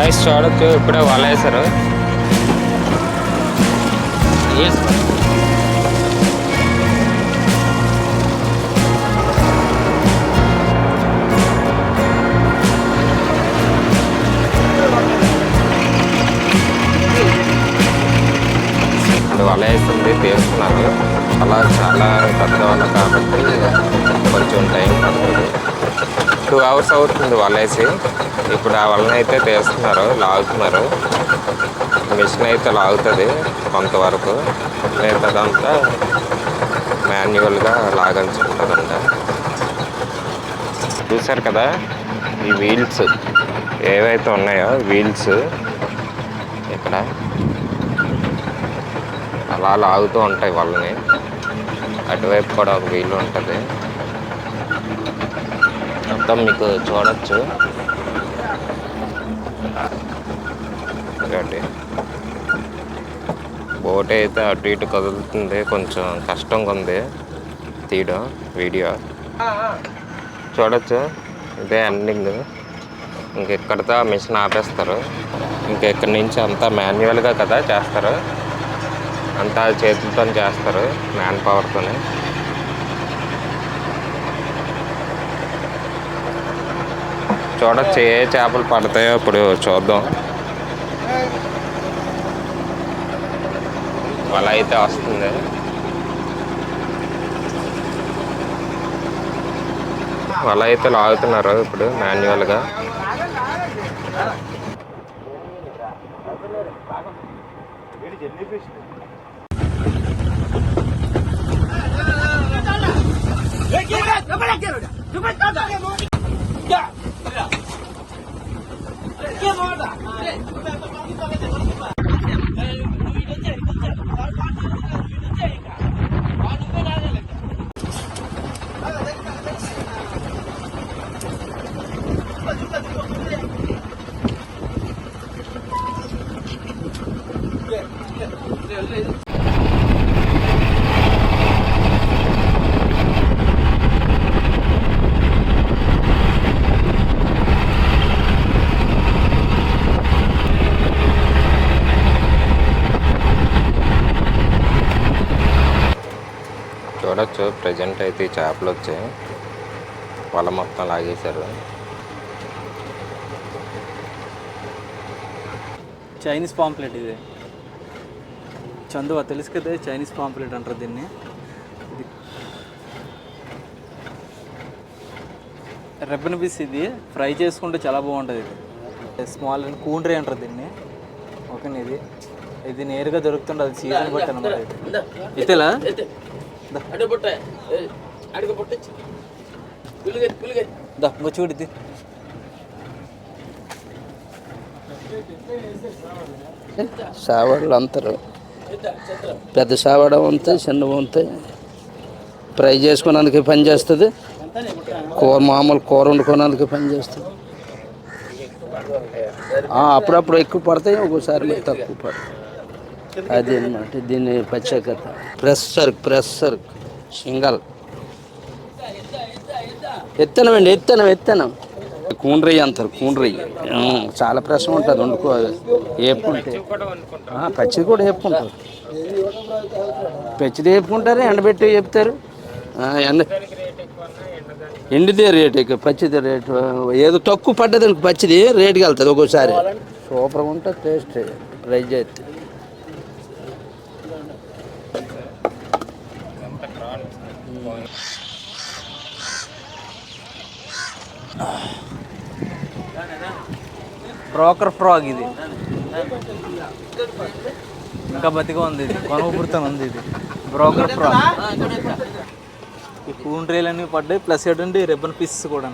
Guys చూడొచ్చు ఇప్పుడే వల వేశారు. వల వేస్తుంది తీస్తున్నారు. అలా చాలా పెద్ద వల కాబట్టి కొంచెం టైం పడుతుంది. 2 hours అవుతుంది వల వేసి. ఇప్పుడు ఆ వలని అయితే తీస్తున్నారు, లాగుతున్నారు. మిషన్ అయితే లాగుతుంది కొంతవరకు, లేదంతా మాన్యువల్గా లాగాల్సి ఉంటుందంట. చూసారు కదా ఈ వీల్స్ ఏవైతే ఉన్నాయో, వీల్స్ ఇక్కడ అలా లాగుతూ ఉంటాయి వాళ్ళని. అటువైపు కూడా ఒక వీలు ఉంటుంది. మొత్తం మీకు చూడొచ్చు. బోట్ అయితే అటు ఇటు కదులుతుంది. కొంచెం కష్టంగా ఉంది తీయడం వీడియో. చూడొచ్చు ఇదే ఎండింగ్. ఇంకెక్కడితో మిషన్ ఆపేస్తారు. ఇంకెక్కడి నుంచి అంతా మాన్యువల్గా కదా చేస్తారు, అంతా చేతులతో చేస్తారు, మ్యాన్ పవర్తోనే. చూడొచ్చు ఏ చేపలు పడతాయో ఇప్పుడు చూద్దాం. వల అయితే వస్తుంది. వల అయితే లాగుతున్నారు ఇప్పుడు మాన్యువల్గా. చూడొచ్చు ప్రజెంట్ అయితే ఈ చేపలు వచ్చాయి. వల మొత్తం లాగేశారు. చైనీస్ పాంప్లెట్ ఇది. చందువా తెలుసు కదా, చైనీస్ పాంప్లెట్ అంటారు దీన్ని. ఇది రెబ్బన్ పీస్. ఇది ఫ్రై చేసుకుంటే చాలా బాగుంటుంది. ఇది స్మాల్ కూండ్రీ అంటారు దీన్ని. ఓకేనా, ఇది నేరుగా దొరుకుతుంది. అది సీజన్ బట్టి అనమాట. ఇతేలా చూడు, సావడలు అంటారు. పెద్ద సావడం ఉంటాయి, చిన్నవి ఉంటాయి. ఫ్రై చేసుకున్నందుకే పని చేస్తుంది. మామూలు కూర వండుకున్నందుకే పని చేస్తుంది. అప్పుడప్పుడు ఎక్కువ పడతాయి, ఒక్కోసారి తక్కువ పడతాయి. అది అన్నమాట దీని ప్రత్యేకత. ప్రెస్ సర్క్ సింగల్ ఎత్తనం కూండ్రయ్య అంటారు. కూండ్రయ్య చాలా ప్రశ్న ఉంటుంది. వండుకో వేపుకుంటే పచ్చిది కూడా వేపుకుంటారు. పచ్చిది వేపుకుంటారు, ఎండబెట్టి వేపుతారు. ఎండిదే రేటు, ఇక పచ్చిది రేటు ఏదో తక్కువ పడ్డది అనుకో, పచ్చిది రేటుకి వెళ్తుంది. ఒక్కోసారి సూపర్గా ఉంటుంది టేస్ట్ ఫ్రై చేస్తే. బ్రోకర్ ఫ్రాగ్ ఇది ఇంకా బతిగా ఉంది. ఇది కొనవపురితోనే ఉంది. ఇది బ్రోకర్ ఫ్రాగ్. ఈ కూండ్రీలన్నీ పడ్డాయి, ప్లస్ ఏంటంటే రెబ్బన్ పీసెస్ కూడా.